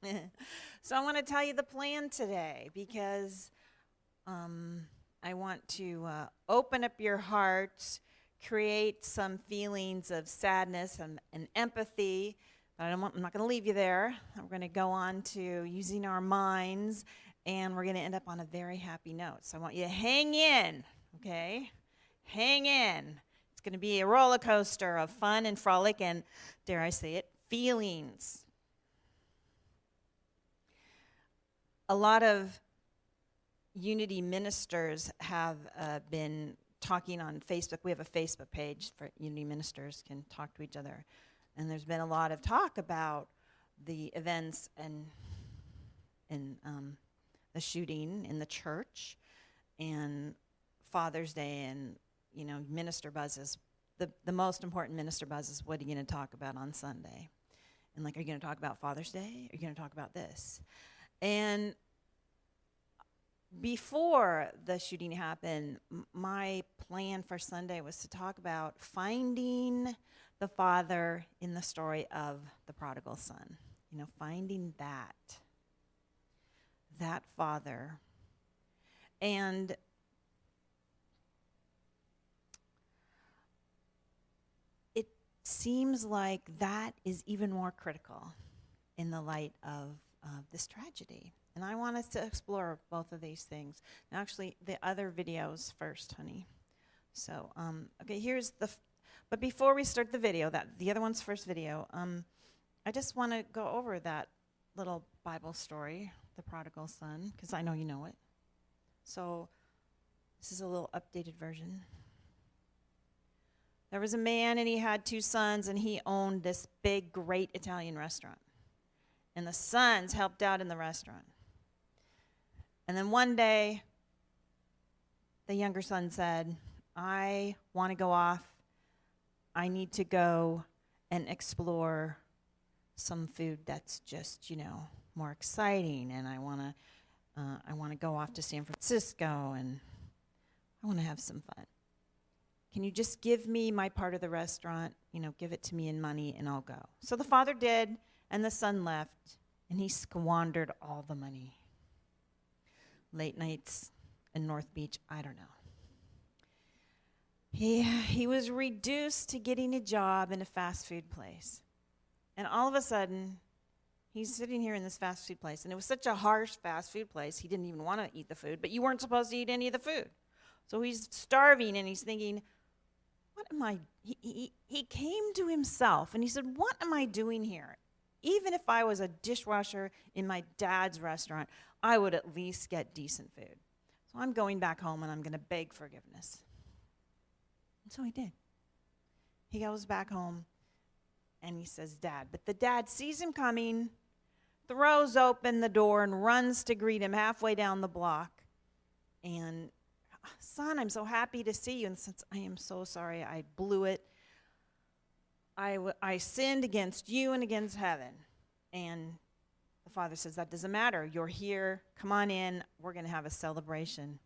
So I want to tell you the plan today because I want to open up your heart, create some feelings of sadness and empathy. But I'm not going to leave you there. We're going to go on to using our minds, and we're going to end up on a very happy note. So I want you to hang in, okay? Hang in. It's going to be a roller coaster of fun and frolic and, dare I say it, feelings. A lot of Unity ministers have been talking on Facebook. We have a Facebook page for Unity ministers can talk to each other. And there's been a lot of talk about the events and the shooting in the church and Father's Day and, minister buzzes. The most important minister buzz is, what are you going to talk about on Sunday? And are you going to talk about Father's Day? Are you going to talk about this? And before the shooting happened, my plan for Sunday was to talk about finding the father in the story of the prodigal son. Finding that father. And it seems like that is even more critical in the light of this tragedy. And I want us to explore both of these things. Now, actually, the other videos first, honey. So, okay, but before we start the video, the other one's first video, I just want to go over that little Bible story, the prodigal son, because I know you know it. So, this is a little updated version. There was a man, and he had 2 sons, and he owned this big, great Italian restaurant. And the sons helped out in the restaurant. And then one day, the younger son said, I want to go off. I need to go and explore some food that's just, more exciting. And I want to go off to San Francisco, and I want to have some fun. Can you just give me my part of the restaurant? Give it to me in money, and I'll go. So the father did, and the son left, and he squandered all the money. Late nights in North Beach, I don't know. He was reduced to getting a job in a fast food place. And all of a sudden, he's sitting here in this fast food place. And it was such a harsh fast food place, he didn't even want to eat the food. But you weren't supposed to eat any of the food. So he's starving, and he's thinking, what am I? He came to himself, and he said, what am I doing here? Even if I was a dishwasher in my dad's restaurant, I would at least get decent food. So I'm going back home, and I'm going to beg forgiveness. And so he did. He goes back home, and he says, Dad. But the dad sees him coming, throws open the door, and runs to greet him halfway down the block. And, son, I'm so happy to see you. And since I am so sorry, I blew it. I sinned against you and against heaven. And the father says, that doesn't matter. You're here. Come on in. We're going to have a celebration.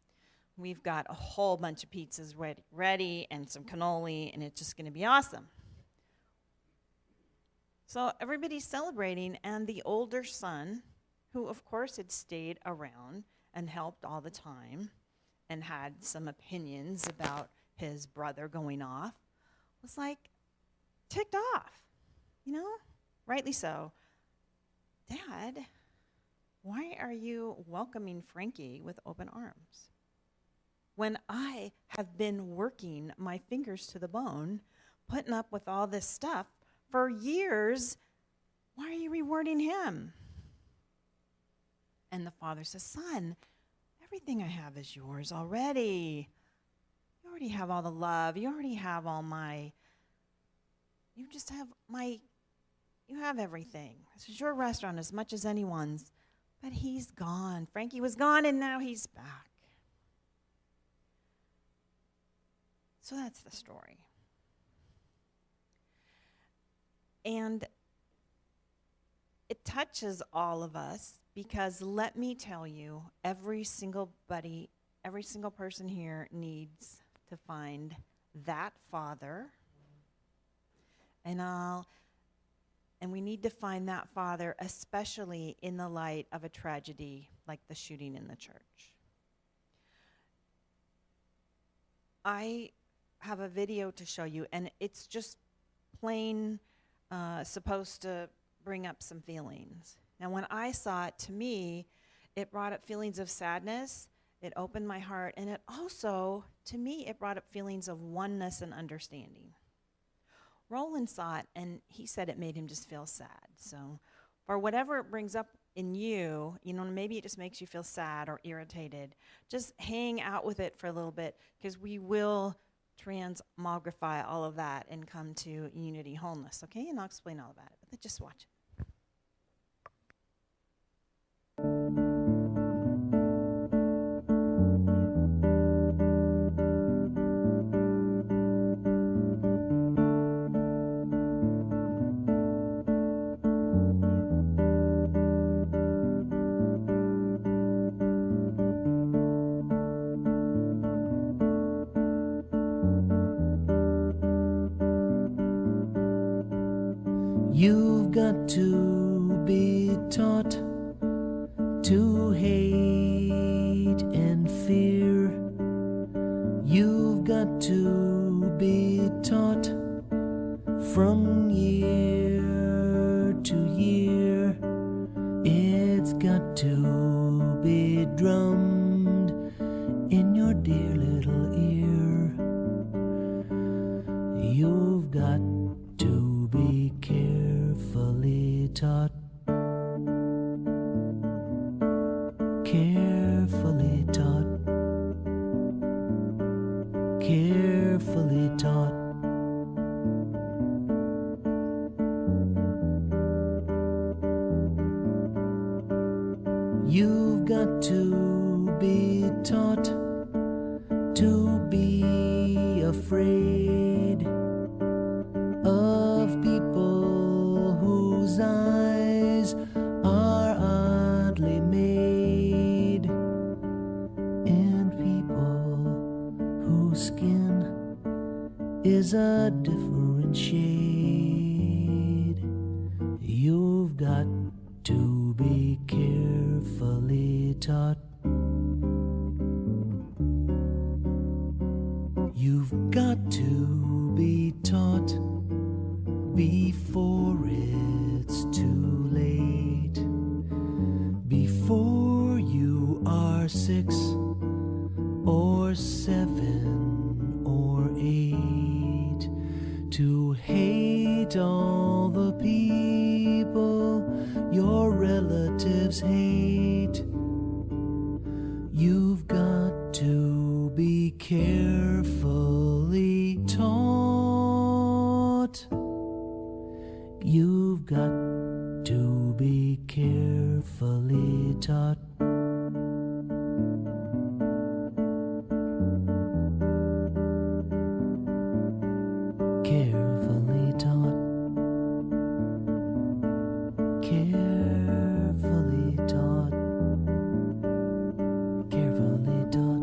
We've got a whole bunch of pizzas ready and some cannoli, and it's just going to be awesome. So everybody's celebrating, and the older son, who of course had stayed around and helped all the time and had some opinions about his brother going off, was ticked off, rightly so. Dad, why are you welcoming Frankie with open arms? When I have been working my fingers to the bone, putting up with all this stuff for years, why are you rewarding him? And the father says, son, everything I have is yours already. You already have all the love. You already have you have everything. This is your restaurant as much as anyone's. But he's gone. Frankie was gone, and now he's back. So that's the story. And it touches all of us because let me tell you, every single person here needs to find that father. And And we need to find that Father, especially in the light of a tragedy like the shooting in the church. I have a video to show you, and it's just plain supposed to bring up some feelings. Now, when I saw it, to me, it brought up feelings of sadness. It opened my heart, and it also, to me, it brought up feelings of oneness and understanding. Roland saw it, and he said it made him just feel sad. So for whatever it brings up in you, maybe it just makes you feel sad or irritated, just hang out with it for a little bit, because we will transmogrify all of that and come to unity wholeness, okay? And I'll explain all about it, but just watch it. You've got to be taught to hate and fear. You've got to be taught from year to year. It's got to be drummed in your dear little ear. You've got to be carefully taught, carefully taught, carefully taught. You've got to be taught to be afraid of people whose eyes are oddly made, and people whose skin is a different shade. You've got to be carefully taught. You've got to be taught before it's too late, before you are 6 or 7 or 8, to hate all the people your relatives hate. You've got to be carefully taught. You've got to be carefully taught. Carefully taught. Carefully taught. Carefully taught.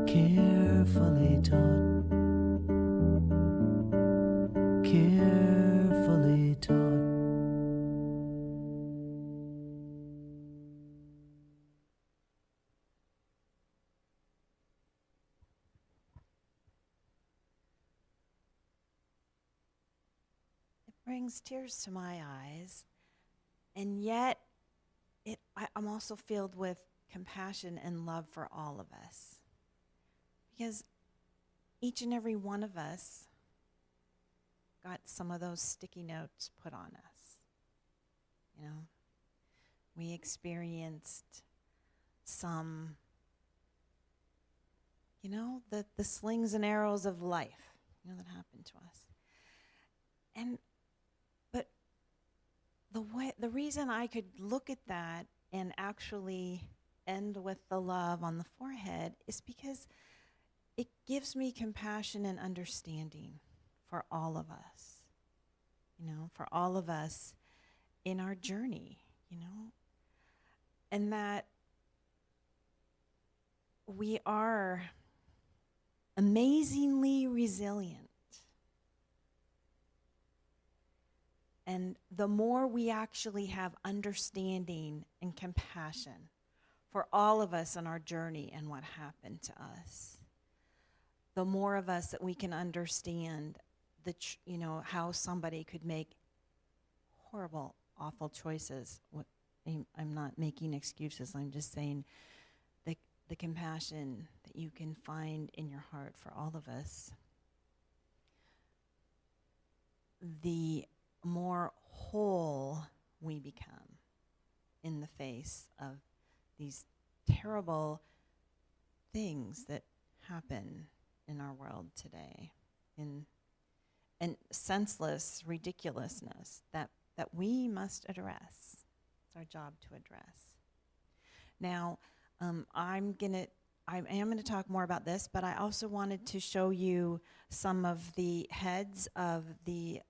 Carefully taught. Carefully taught. It brings tears to my eyes, and yet I'm also filled with compassion and love for all of us, because each and every one of us got some of those sticky notes put on us. We experienced some, the slings and arrows of life, that happened to us. But the reason I could look at that and actually end with the love on the forehead is because it gives me compassion and understanding for all of us, for all of us in our journey, and that we are amazingly resilient. And the more we actually have understanding and compassion for all of us on our journey and what happened to us, the more of us that we can understand how somebody could make horrible, awful choices. I'm not making excuses. I'm just saying the compassion that you can find in your heart for all of us, the more whole we become in the face of these terrible things that happen in our world today, and senseless ridiculousness that we must address. It's our job to address. Now, I am going to talk more about this, but I also wanted to show you some of the heads of the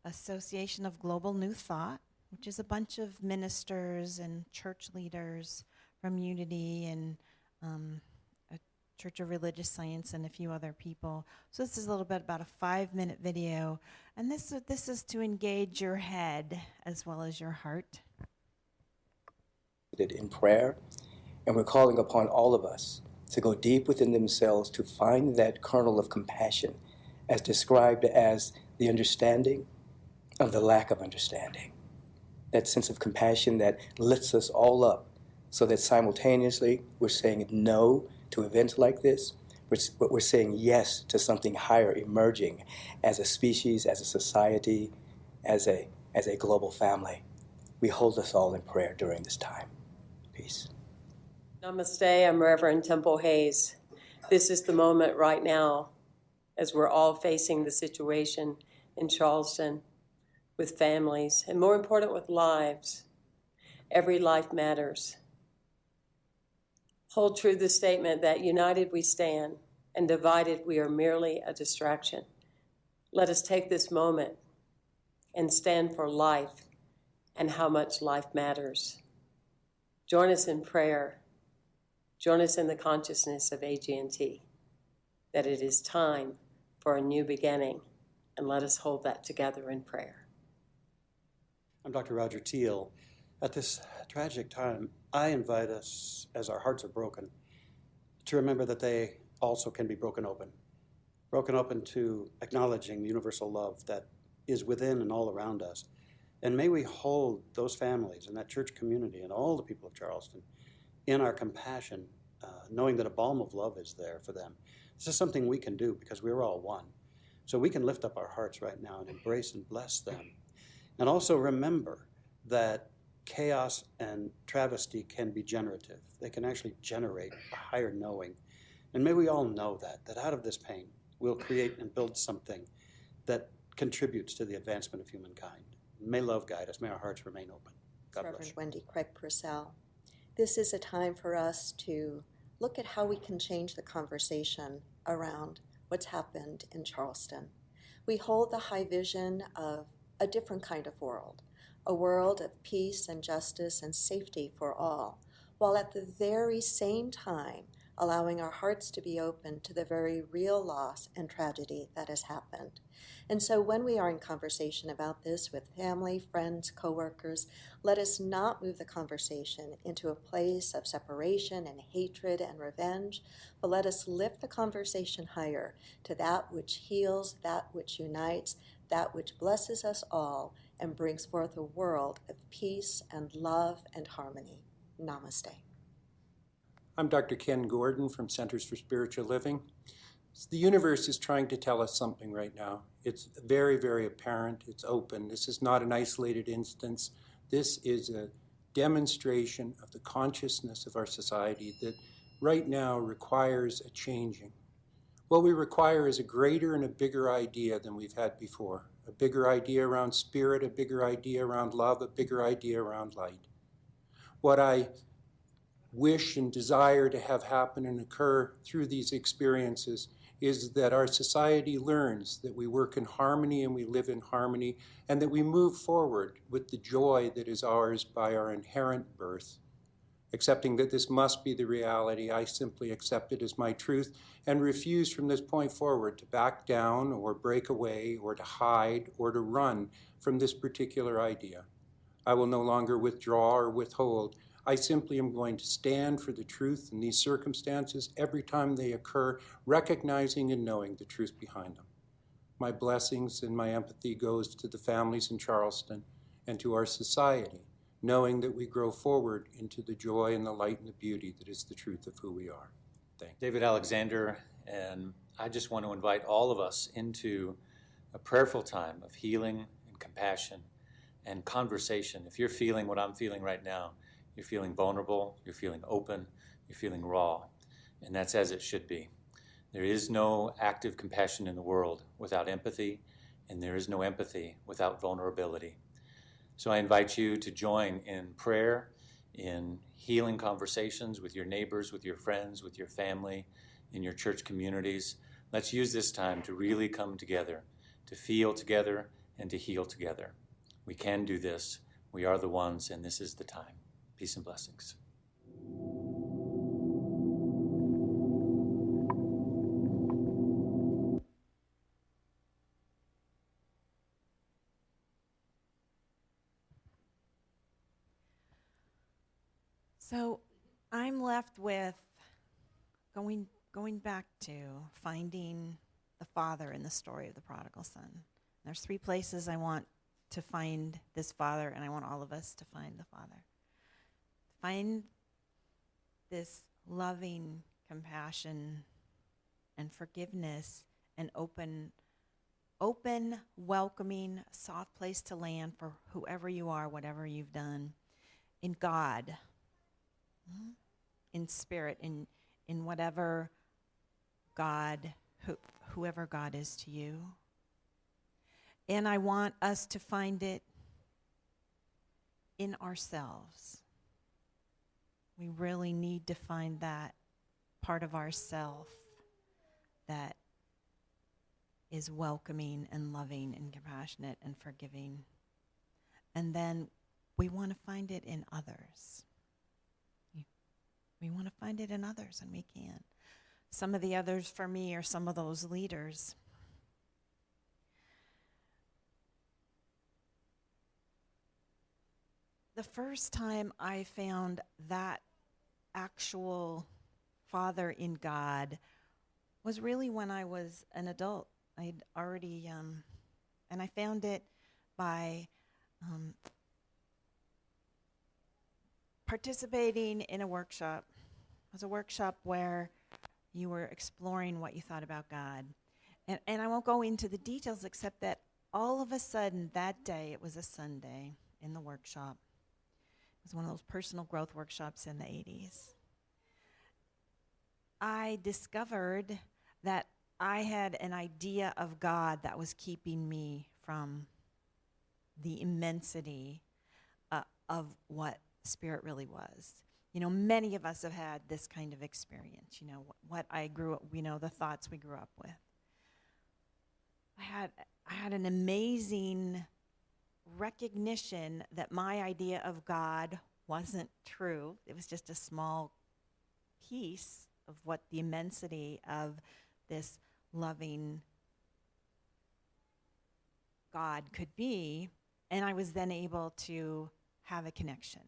Association of Global New Thought, which is a bunch of ministers and church leaders from Unity and a Church of Religious Science and a few other people. So this is a little bit about a 5-minute video, and this is to engage your head as well as your heart. In prayer, and we're calling upon all of us to go deep within themselves to find that kernel of compassion as described as the understanding of the lack of understanding. That sense of compassion that lifts us all up so that simultaneously we're saying no to events like this, but we're saying yes to something higher emerging as a species, as a society, as a global family. We hold us all in prayer during this time. Peace. Namaste, I'm Reverend Temple Hayes. This is the moment right now as we're all facing the situation in Charleston with families, and more important, with lives. Every life matters. Hold true the statement that united we stand and divided we are merely a distraction. Let us take this moment and stand for life and how much life matters. Join us in prayer. Join us in the consciousness of AG&T, that it is time for a new beginning, and let us hold that together in prayer. I'm Dr. Roger Teal. At this tragic time, I invite us, as our hearts are broken, to remember that they also can be broken open to acknowledging the universal love that is within and all around us. And may we hold those families and that church community and all the people of Charleston in our compassion, knowing that a balm of love is there for them. This is something we can do because we're all one. So we can lift up our hearts right now and embrace and bless them. And also remember that chaos and travesty can be generative. They can actually generate a higher knowing. And may we all know that out of this pain, we'll create and build something that contributes to the advancement of humankind. May love guide us. May our hearts remain open. God bless Reverend you. Wendy Craig Purcell. This is a time for us to look at how we can change the conversation around what's happened in Charleston. We hold the high vision of a different kind of world, a world of peace and justice and safety for all, while at the very same time allowing our hearts to be open to the very real loss and tragedy that has happened. And so when we are in conversation about this with family, friends, coworkers, let us not move the conversation into a place of separation and hatred and revenge, but let us lift the conversation higher to that which heals, that which unites, that which blesses us all and brings forth a world of peace and love and harmony. Namaste. I'm Dr. Ken Gordon from Centers for Spiritual Living. The universe is trying to tell us something right now. It's very, very apparent. It's open. This is not an isolated instance. This is a demonstration of the consciousness of our society that right now requires a changing. What we require is a greater and a bigger idea than we've had before. A bigger idea around spirit, a bigger idea around love, a bigger idea around light. What I wish and desire to have happen and occur through these experiences is that our society learns that we work in harmony and we live in harmony, and that we move forward with the joy that is ours by our inherent birth. Accepting that this must be the reality, I simply accept it as my truth and refuse from this point forward to back down or break away or to hide or to run from this particular idea. I will no longer withdraw or withhold. I simply am going to stand for the truth in these circumstances every time they occur, recognizing and knowing the truth behind them. My blessings and my empathy goes to the families in Charleston and to our society, knowing that we grow forward into the joy and the light and the beauty that is the truth of who we are. Thank you. David Alexander, and I just want to invite all of us into a prayerful time of healing and compassion and conversation. If you're feeling what I'm feeling right now, you're feeling vulnerable, you're feeling open, you're feeling raw, and that's as it should be. There is no active compassion in the world without empathy, and there is no empathy without vulnerability. So I invite you to join in prayer, in healing conversations with your neighbors, with your friends, with your family, in your church communities. Let's use this time to really come together, to feel together, and to heal together. We can do this. We are the ones, and this is the time. Peace and blessings. So I'm left with going back to finding the Father in the story of the prodigal son. There's 3 places I want to find this Father, and I want all of us to find the Father. Find this loving compassion and forgiveness and open, welcoming, soft place to land for whoever you are, whatever you've done, in God, in spirit, in whatever God, whoever God is to you. And I want us to find it in ourselves. We really need to find that part of ourself that is welcoming and loving and compassionate and forgiving. And then we want to find it in others. We want to find it in others, and we can. Some of the others for me are some of those leaders. The first time I found that actual Father in God was really when I was an adult. I'd already, and I found it by participating in a workshop. It was a workshop where you were exploring what you thought about God. And I won't go into the details except that all of a sudden that day, it was a Sunday in the workshop. It was one of those personal growth workshops in the 80s. I discovered that I had an idea of God that was keeping me from the immensity of what Spirit really was. You know, many of us have had this kind of experience, you know, what I grew up, you know, the thoughts we grew up with. I had an amazing recognition that my idea of God wasn't true. It was just a small piece of what the immensity of this loving God could be. And I was then able to have a connection.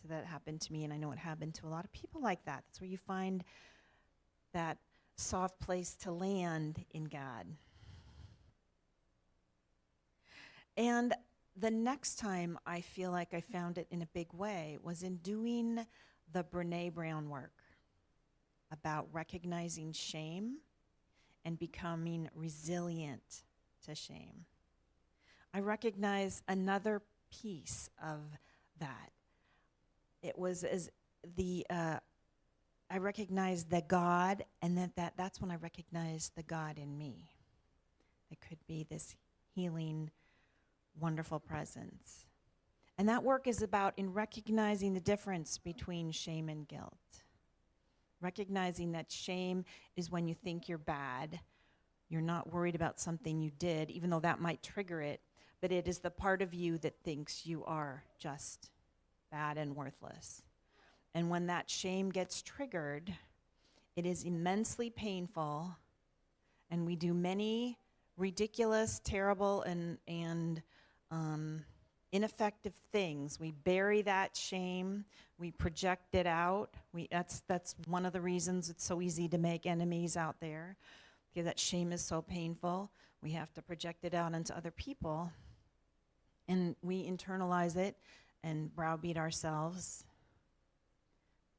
So that happened to me, and I know it happened to a lot of people like that. That's where you find that soft place to land in God. And the next time I feel like I found it in a big way was in doing the Brené Brown work about recognizing shame and becoming resilient to shame. I recognize another piece of that. It was as I recognized the God, and that's when I recognized the God in me. It could be this healing, wonderful presence. And that work is about in recognizing the difference between shame and guilt. Recognizing that shame is when you think you're bad. You're not worried about something you did, even though that might trigger it, but it is the part of you that thinks you are just bad and worthless. And when that shame gets triggered, it is immensely painful, and we do many ridiculous, terrible, and ineffective things. We bury that shame. We project it out. That's one of the reasons it's so easy to make enemies out there, because that shame is so painful. We have to project it out onto other people, and we internalize it and browbeat ourselves.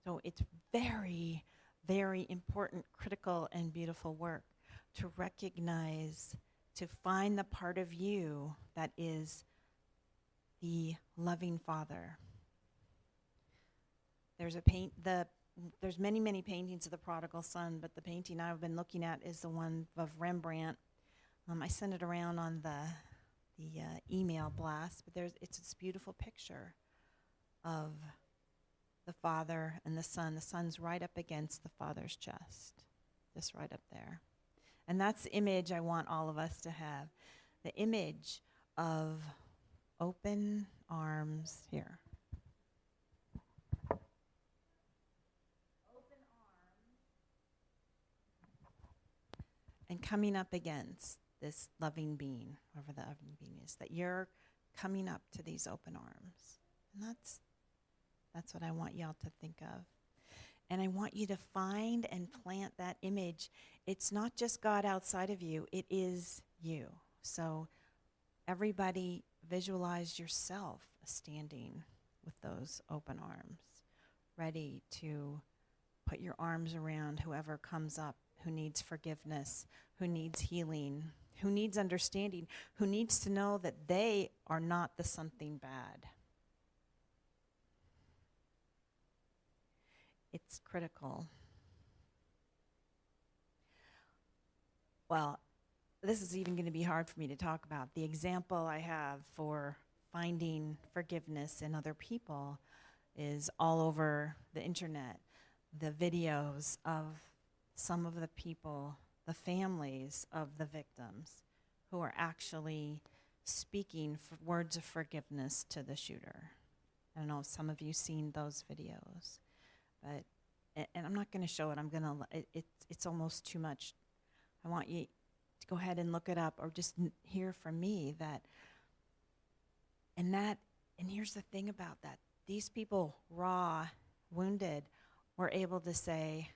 So it's very, very important, critical, and beautiful work to recognize, to find the part of you that is the loving Father. There's many, many paintings of the prodigal son, but the painting I've been looking at is the one of Rembrandt. I sent it around on the email blast, but it's this beautiful picture of the father and the son. The son's right up against the father's chest, just right up there. And that's the image I want all of us to have, the image of open arms here. Open arms. And coming up against this loving being, whoever the loving being is, that you're coming up to these open arms. And that's what I want y'all to think of. And I want you to find and plant that image. It's not just God outside of you, it is you. So everybody visualize yourself standing with those open arms, ready to put your arms around whoever comes up, who needs forgiveness, who needs healing, who needs understanding, who needs to know that they are not the something bad. It's critical. Well, this is even going to be hard for me to talk about. The example I have for finding forgiveness in other people is all over the internet. The videos of some of the people, the families of the victims, who are actually speaking words of forgiveness to the shooter. I don't know if some of you seen those videos. But, and I'm not going to show it. It's almost too much. I want you to go ahead and look it up, or just hear from me that. And here's the thing about that: these people, raw, wounded, were able to say,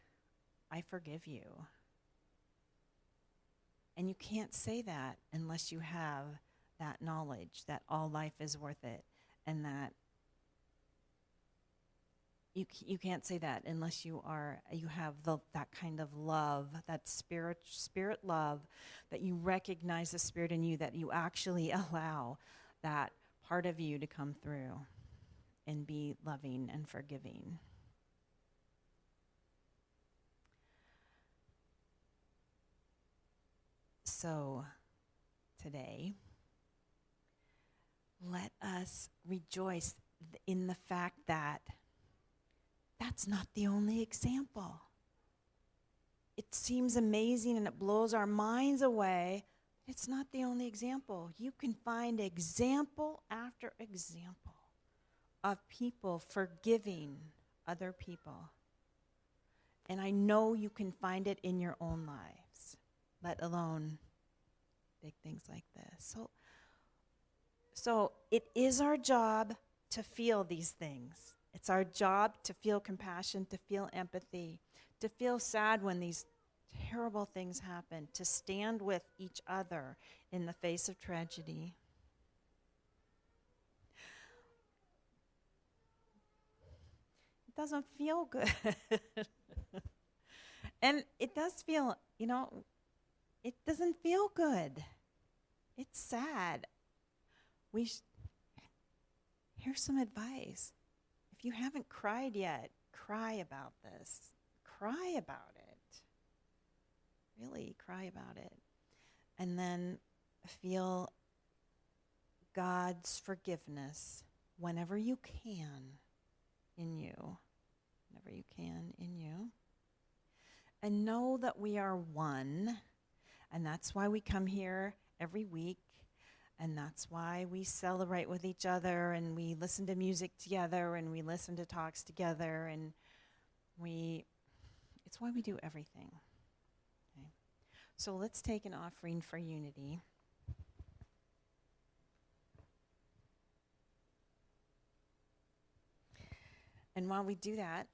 "I forgive you." And you can't say that unless you have that knowledge that all life is worth it, and that. You can't say that unless you have that kind of love, that spirit love, that you recognize the spirit in you, that you actually allow that part of you to come through and be loving and forgiving. So today, let us rejoice in the fact that that's not the only example. It seems amazing and it blows our minds away. It's not the only example. You can find example after example of people forgiving other people. And I know you can find it in your own lives, let alone big things like this. So it is our job to feel these things. It's our job to feel compassion, to feel empathy, to feel sad when these terrible things happen, to stand with each other in the face of tragedy. It doesn't feel good. And it does feel, it doesn't feel good. It's sad. Here's some advice. If you haven't cried yet, cry about this. Cry about it. Really cry about it. And then feel God's forgiveness whenever you can in you. Whenever you can in you. And know that we are one. And that's why we come here every week. And that's why we celebrate with each other, and we listen to music together, and we listen to talks together, and it's why we do everything. Okay? So let's take an offering for unity. And while we do that,